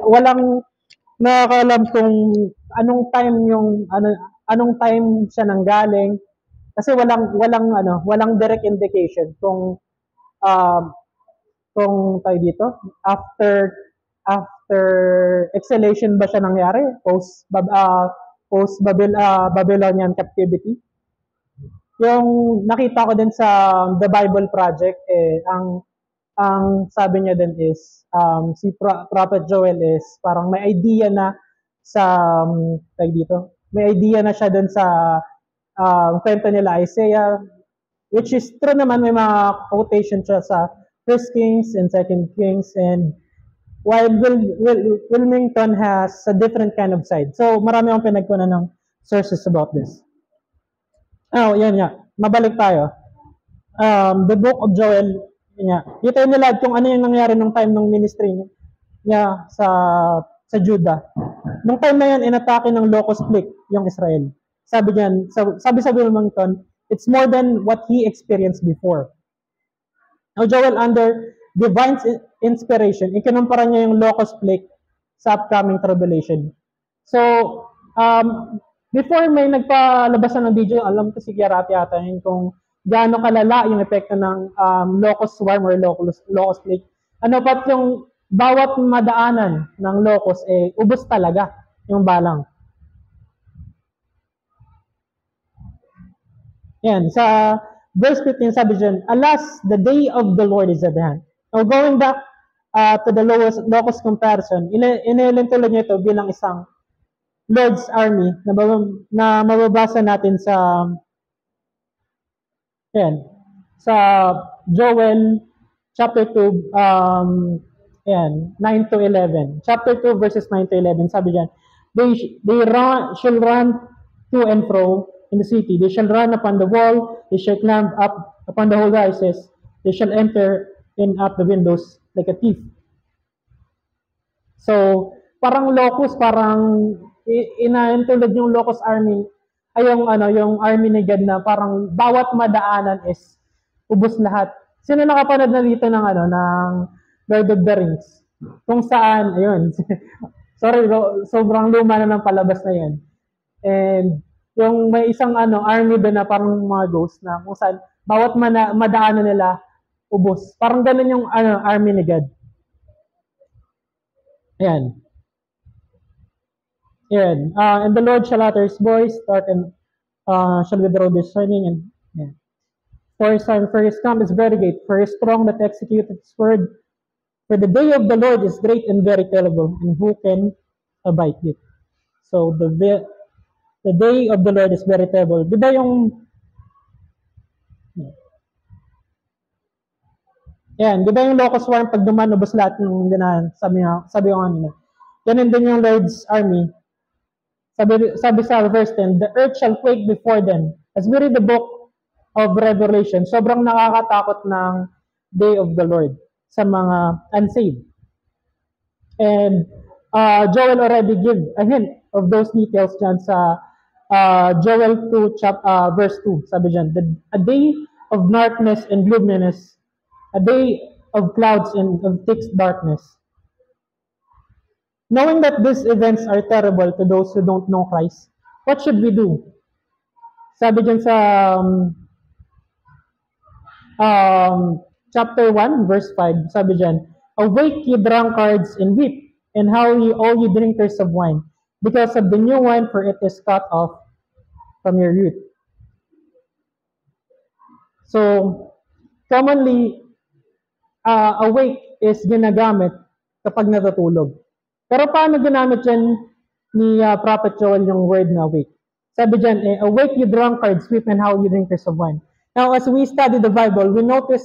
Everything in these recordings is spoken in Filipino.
walang nakakaalam kung anong time siya nanggaling kasi walang direct indication um, kung tayo dito after exhalation ba siya nangyari Babylonian captivity. Yung nakita ko din sa The Bible Project ang sabi niya din is si Prophet Joel is parang may idea na sa may idea na siya dun sa kwento nila Isaiah, which is true naman. May mga quotation siya sa First Kings and Second Kings, and while Wilmington has a different kind of side. So marami akong pinagkunan ng sources about this. Yan nga. Mabalik tayo. The Book of Joel, dito nila kung ano yung nangyari nung time ng ministry niya sa Judah. Nung time na yan, inatake ng locust plague yung Israel. Sabi sa Wilmington, it's more than what he experienced before. Now, Joel, under divine inspiration, ikinumpara niya yung locust plague sa upcoming tribulation. So, before may nagpalabas ng video, alam ko si Garati ata yun kung gaano kalala yung epekto ng locust swarm or locust plague. Ano pat yung bawat madaanan ng locust, ubos talaga yung balang. Yan, sa verse 15 sabi dyan, alas, the day of the Lord is at hand. Now, going back to the locust comparison, inilintulad niya ito bilang isang Lord's army na mababasa natin sa Joel chapter 2 9 to 11. Chapter 2 verses 9 to 11 sabi diyan, they shall run to and fro in the city, they shall run upon the wall, they shall climb up upon the whole rises, they shall enter in at the windows like a thief. So parang locust, parang inaintulad yung locust army ay yung army ni God na parang bawat madaanan is ubos lahat. Sino nakapanood na dito ng Lord of the Rings? Kung saan, ayun. Sorry, sobrang luma na ng palabas na yan. And yung may isang army doon na parang mga ghost na kung saan bawat madaanan nila ubos. Parang ganun yung army ni God. Ayan. And the Lord shall utter his voice, start and shall withdraw this shining, and for his camp is very great, for his strong that executeth his word. For the day of the Lord is great and very terrible, and who can abide it? So the day of the Lord is very terrible. Di ba yung locust swarm pag dumanubos lahat ng dinahan, sabi ko kanina. Ganun din yung Lord's army. Sabi sa verse 10, the earth shall quake before them. As we read the book of Revelation, sobrang nakakatakot ng day of the Lord sa mga unsaved. And Joel already give a hint of those details dyan sa Joel 2 verse 2. Sabi dyan, a day of darkness and gloominess, a day of clouds and of thick darkness. Knowing that these events are terrible to those who don't know Christ, what should we do? Sabi dyan sa chapter 1, verse 5, sabi dyan, awake ye drunkards and weep, and how ye all ye drinkers of wine, because of the new wine, for it is cut off from your youth. So, commonly, awake is ginagamit kapag natutulog. Pero paano ginamit yan ni Prophet Joel yung word na awake? Sabi dyan, awake you drunkards, weep, and how you drinkers of wine. Now, as we study the Bible, we notice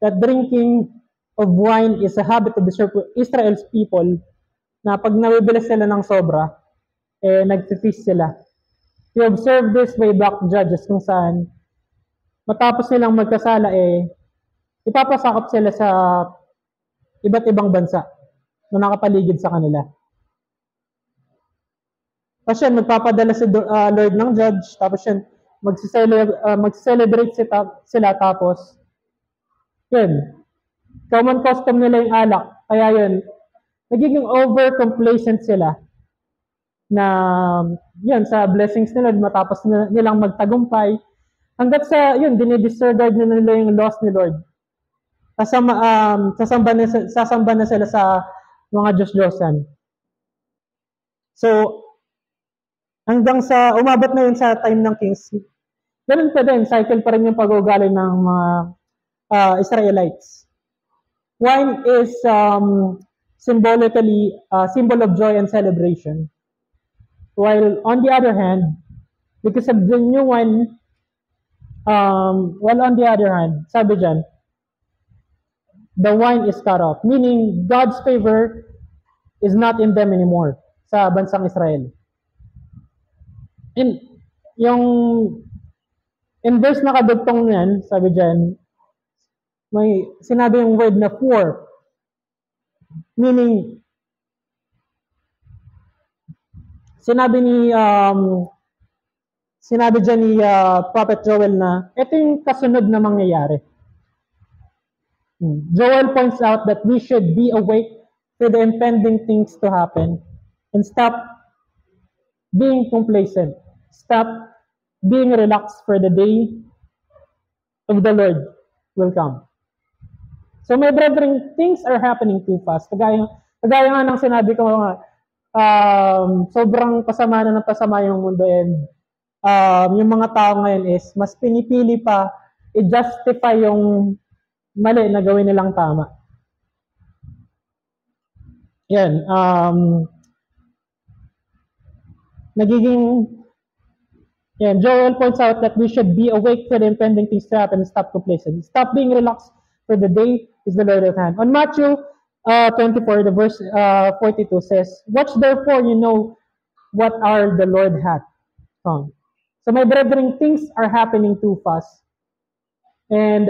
that drinking of wine is a habit of the Israel's people na pag nabibilis sila ng sobra, nag-feast sila. We observe this way back Judges kung saan matapos nilang magkasala, ipapasakop sila sa iba't ibang bansa na nakapaligid sa kanila. Tapos yan, magpapadala si Lord ng judge, tapos yan, mag-celebrate sila, tapos yun, common custom nila yung alak, kaya yun, nagiging over-complacent sila na yun, sa blessings nila matapos nilang magtagumpay. Hanggat sa, yun, dinidisregard nila yung laws ni Lord. Sasamba na sila sa mga Diyos-Diyosan. So, hanggang sa, umabot na yun sa time ng kings, ganun pa din, cycle pa rin yung pag-uugali ng mga Israelites. Wine is symbolically symbol of joy and celebration. While on the other hand, because of the new wine, while on the other hand, sabi dyan, the wine is cut off, meaning God's favor is not in them anymore sa bansang Israel. In verse na kadugtong niyan, sabi dyan, may sinabi yung word na poor, meaning sinabi dyan ni Prophet Joel na ito yung kasunod na mangyayari. Joel points out that we should be awake to the impending things to happen and stop being complacent. Stop being relaxed for the day of the Lord will come. So my brethren, things are happening too fast. Kagaya nga ng sinabi ko nga, sobrang pasama na ng pasama yung mundo and yung mga tao ngayon is mas pinipili pa i-justify yung mali na gawin nilang tama. Yan. Joel points out that we should be awake for the impending things to happen and stop complacent. Stop being relaxed for the day is the Lord at hand. On Matthew 24, the verse 42 says, watch therefore, you know what hour the Lord hath come. So my brethren, things are happening too fast. And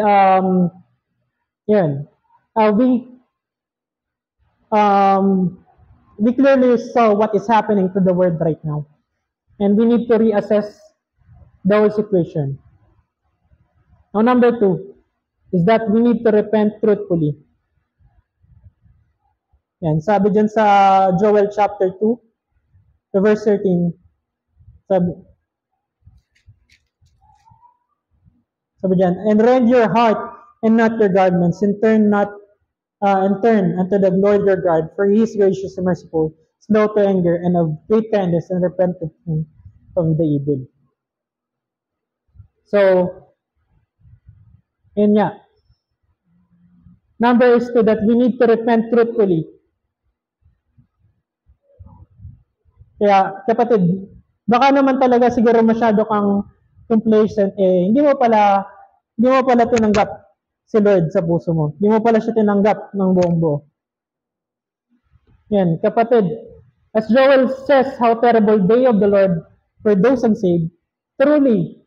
we clearly saw what is happening to the world right now. And we need to reassess the whole situation. Now, number 2 is that we need to repent truthfully. Yan, sabi dyan sa Joel chapter 2, the verse 13, sabi dyan, and rend your heart and not your garments, and turn unto the Lord your God, for he is gracious and merciful, slow to anger, and of great kindness, and repenteth of the evil. So, yun nga. Number 2 that we need to repent truthfully. Kaya, kapatid, baka naman talaga siguro masyado kang complacent, hindi mo pala tinanggap si Lord sa puso mo. Hindi mo pala siya tinanggap ng buong buo. Yan, kapatid, as Joel says, how terrible day of the Lord for those unsaved, truly,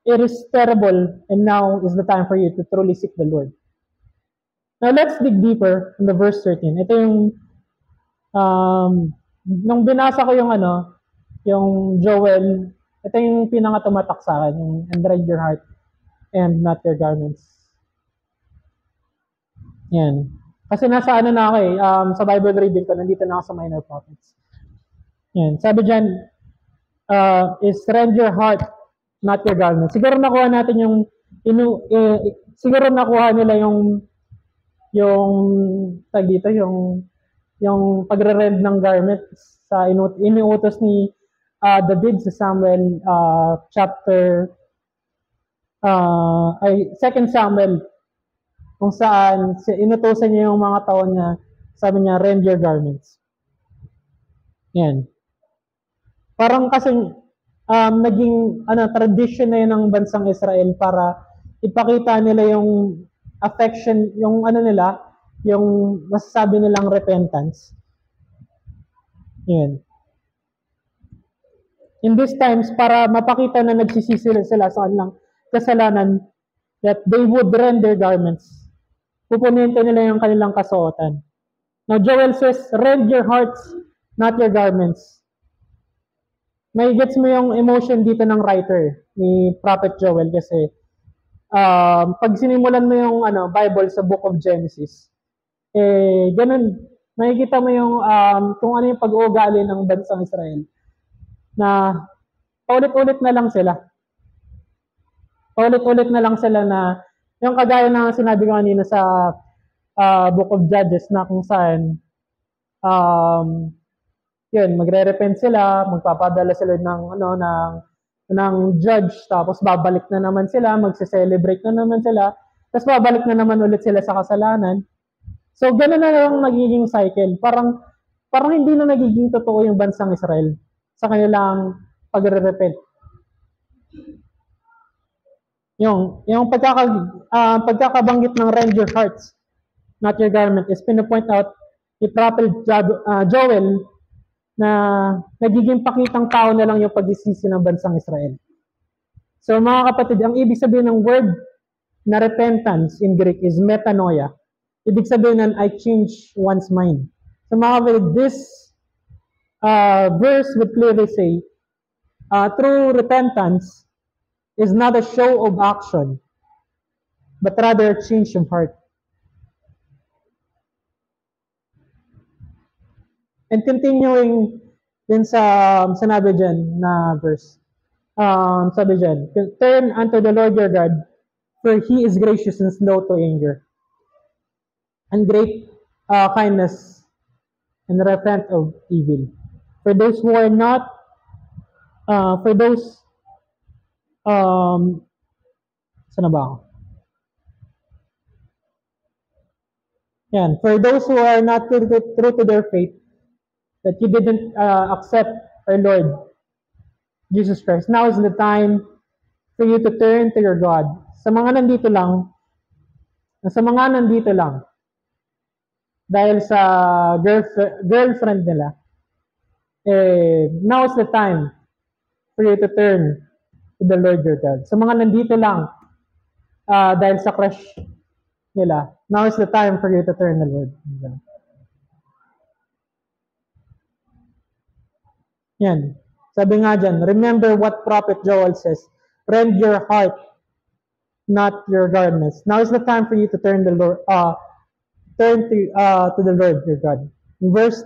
it is terrible, and now is the time for you to truly seek the Lord. Now, let's dig deeper in the verse 13. Ito yung, nung binasa ko yung Joel, ito yung pinakatumatak sa akin, yung and rend your heart and not your garments. Yan. Kasi nasa na ako sa Bible reading ko, nandito na ako sa Minor Prophets. Yan. Sabi dyan, is rend your heart, not your garments. Siguro nakuha natin siguro nakuha nila yung tag dito, yung pagre-rend ng garments sa inuutos ni David sa Samuel chapter 2 Samuel, kung saan inutusan niya yung mga tao niya, sabi niya, rend your garments. Yan. Parang kasi naging tradition na yun ng bansang Israel para ipakita nila yung affection, yung yung masasabi nilang repentance. Yan. In these times, para mapakita na nagsisisi sila sa kanilang kasalanan, that they would rend their garments. Pupunin nila yung kanilang kasuotan. Now, Joel says, rend your hearts, not your garments. May gets mo yung emotion dito ng writer, ni Prophet Joel, kasi pag sinimulan mo yung Bible sa Book of Genesis, ganun, makikita mo yung kung ano yung pag-uugali ng bansang Israel na paulit-ulit na lang sila. Paulit-ulit na lang sila na yung kagaya na sinabi ko kanina sa Book of Judges na kung saan yun, magre-repent sila, magpapadala sila ng judge, tapos babalik na naman sila, magse-celebrate na naman sila, tapos babalik na naman ulit sila sa kasalanan. So, gano'n na lang nagiging cycle. Parang hindi na nagiging totoo yung bansang Israel sa kanilang pagre-repent. Yung pagkakabanggit ng rend your hearts, not your garment, is pinapoint out ni Prophet Joel na nagiging pakitang tao na lang yung pagsisisi ng bansang Israel. So mga kapatid, ang ibig sabihin ng word na repentance in Greek is metanoia. Ibig sabihin nun, I change one's mind. So mga kapatid, this verse would clearly say, true repentance is not a show of action, but rather a change of heart. And continuing din sa sinabi dyan na verse, sabi dyan, turn unto the Lord your God, for He is gracious and slow to anger, and great kindness, and repent of evil. For those who are not, saan na ba ako? Yan, for those who are not true to their faith, that you didn't accept our Lord Jesus Christ. Now is the time for you to turn to your God. Sa mga nandito lang, dahil sa girlfriend nila, now is the time for you to turn to the Lord your God. Sa mga nandito lang, dahil sa crush nila, now is the time for you to turn to the Lord. Yan. Sabi nga dyan, remember what Prophet Joel says, rend your heart, not your garments. Now is the time for you to turn to the Lord your God. In verse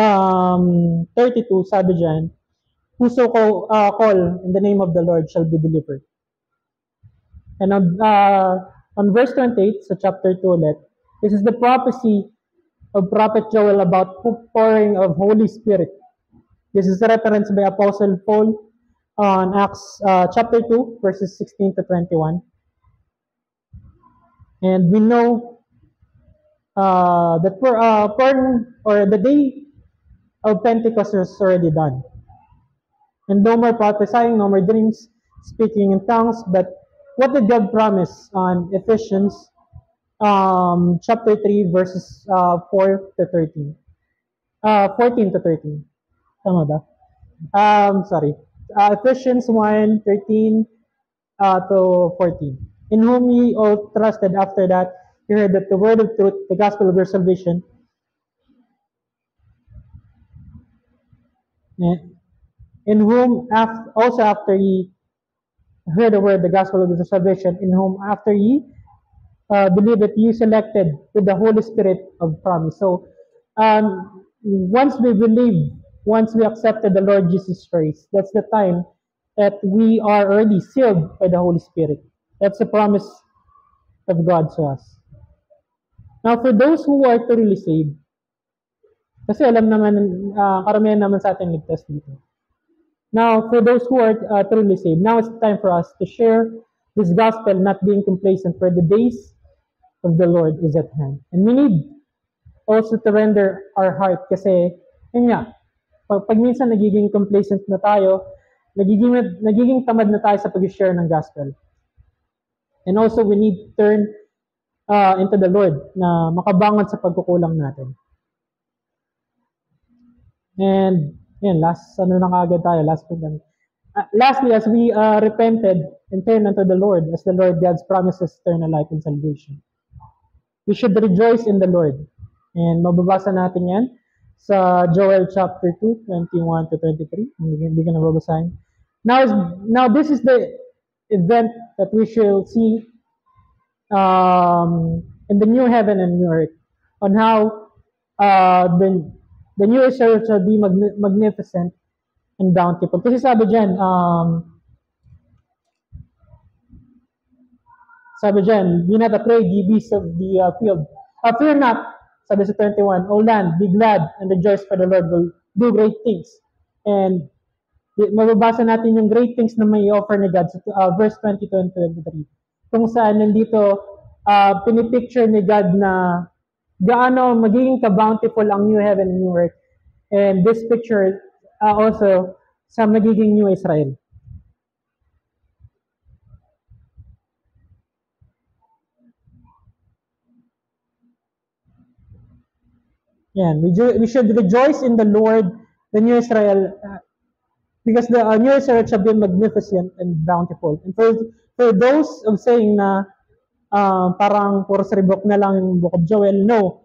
32, sabi dyan, whoso call in the name of the Lord shall be delivered. And on verse 28, sa chapter 2 ulit, this is the prophecy of Prophet Joel about pouring of Holy Spirit. This is referenced by Apostle Paul on Acts chapter 2, verses 16 to 21. And we know that the day of Pentecost is already done. And no more prophesying, no more dreams, speaking in tongues, but what did God promise on Ephesians chapter 3, verses 14 to 13? Tama ba? Sorry. Ephesians 1, 13 to 14. In whom ye all trusted after that, you heard that the word of truth, the gospel of your salvation, in whom also after ye heard the word, the gospel of your salvation, in whom after ye believe that you selected with the Holy Spirit of promise. So, once we believe, once we accepted the Lord Jesus Christ, that's the time that we are already sealed by the Holy Spirit. That's the promise of God to us. Now, for those who are truly saved, kasi alam naman, karamihan naman sa atin ligtas dito. Now, for those who are truly saved, now it's time for us to share this gospel, not being complacent, for the days of the Lord is at hand. And we need also to render our heart kasi, yun nga, pag minsan nagiging complacent na tayo, nagiging tamad na tayo sa pag-share ng gospel. And also, we need to turn into the Lord na makabangon sa pagkukulang natin. And, yan, lastly, as we repented and turned unto the Lord, as the Lord God's promises eternal life and salvation, we should rejoice in the Lord. And mababasa natin yan sa Joel chapter 2, 21 to 23. Hindi ko na babasahin. Now this is the event that we shall see in the new heaven and new earth, on how the new Israel shall be magnificent and bountiful. Kasi sabi dyan, be not afraid, ye beasts of the field. Fear not, sabi sa 21, O land, be glad and rejoice, for the Lord will do great things. And mababasa natin yung great things na may offer ni God sa verse 22 and 23. Kung saan nandito, pinipicture ni God na gaano magiging ka-bountiful ang new heaven and new earth. And this picture also sa magiging new Israel. Yan, we should rejoice in the Lord, the new Israel, because the new Israel shall be magnificent and bountiful. And for those of saying na parang puro sa book na lang yung book of Joel, no.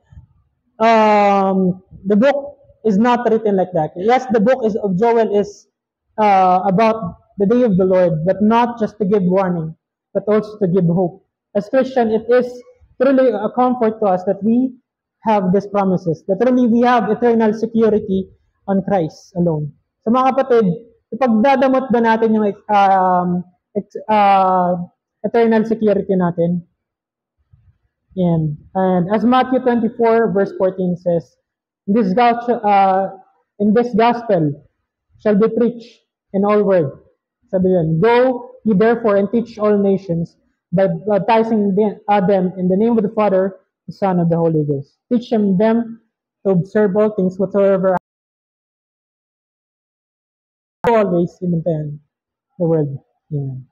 The book is not written like that. Yes, the book of Joel is about the day of the Lord, but not just to give warning, but also to give hope. As Christian, it is truly a comfort to us that we have these promises, that really we have eternal security on Christ alone. So mga kapatid, ipagdadamot ba natin yung eternal security natin? And as Matthew 24 verse 14 says, in this gospel shall be preached in all world. Sabi yan, go ye therefore and teach all nations, by baptizing them in the name of the Father, the Son, and the Holy Ghost. Teach them to observe all things whatsoever always in the world. Amen.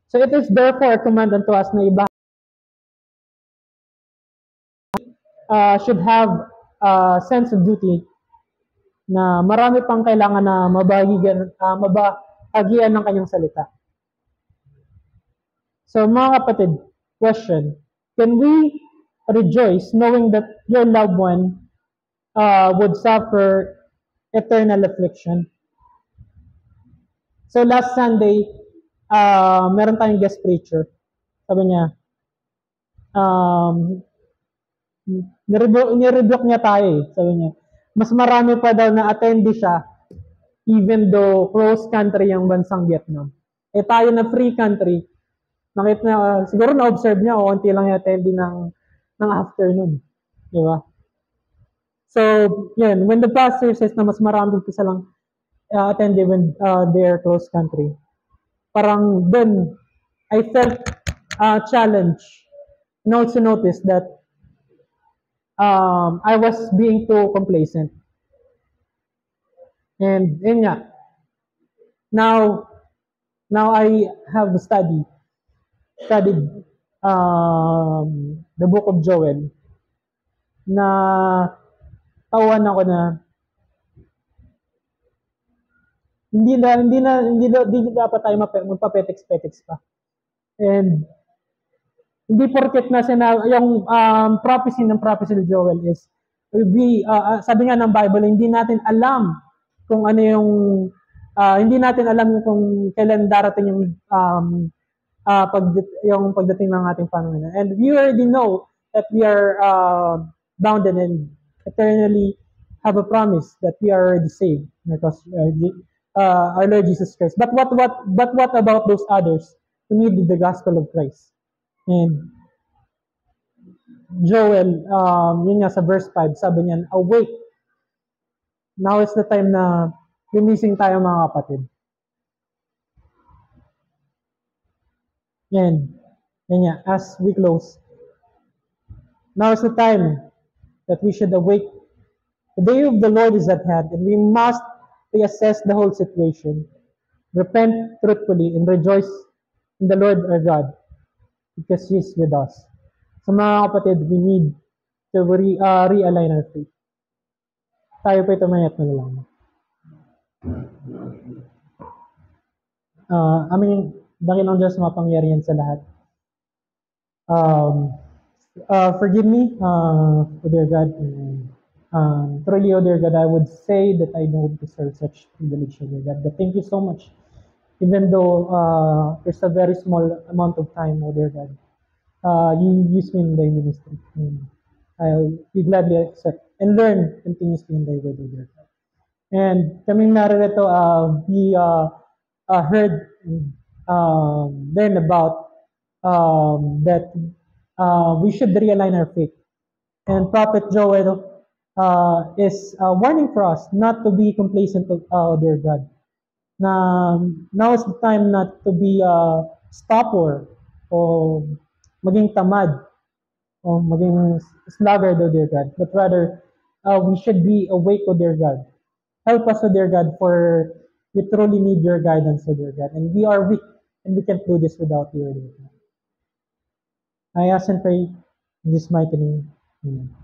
So it is therefore a command unto us na iba should have a sense of duty na marami pang kailangan na mabahagian ng kanyang salita. So mga kapatid, question, can we rejoice knowing that your loved one would suffer eternal affliction? So last Sunday, meron tayong guest preacher. Sabi niya, nirebuke niya tayo eh. Sabi niya, mas marami pa daw na attendee siya even though close country yung bansang Vietnam. Eh tayo na free country, nakita na, siguro na-observe niya o konti lang yung attendee ng afternoon. Di ba? So, yun, when the pastor says na mas marami pa silang attendee when their close country, parang then I felt challenged and also noticed that I was being too complacent. And yun nga, now I have studied the book of Joel, na tawan ako na hindi dapat tayo magpapetex-petex pa. And hindi porket na yung prophecy ng Joel is sabi nga ng Bible, hindi natin alam kung ano yung hindi natin alam kung kailan darating yung pagdating ng ating panahon. And we already know that we are bounded and eternally have a promise that we are already saved because our Lord Jesus Christ. But what about those others who need the gospel of Christ? And Joel, yun nga sa verse 5, sabi niya, awake. Now is the time na gumising tayo mga kapatid. Yan nga, as we close. Now is the time that we should awake. The day of the Lord is at hand, and we must reassess the whole situation, repent truthfully, and rejoice in the Lord our God, because He is with us. So mga kapatid, we need to realign our faith. Tayo pa ito mayat na lang. Aming dakilang Diyos mapangyarihan sa lahat. Forgive me, O dear God. Truly, O dear God, I would say that I don't deserve such privilege, O dear God. But thank you so much. Even though there's a very small amount of time, O dear God, you use me in the ministry. we gladly accept and learn continuously in thy word, O dear God. And kaming narito, we heard, learn about that we should realign our faith. And Prophet Joel is warning for us not to be complacent, dear God. Na now is the time not to be stopper o maging tamad o maging sluggard, O dear God, but rather we should be awake, O dear God. Help us, O dear God, for we truly need your guidance, O dear God, and we are weak and we can't do this without you, O dear God. I ask and pray in this mighty name. Amen.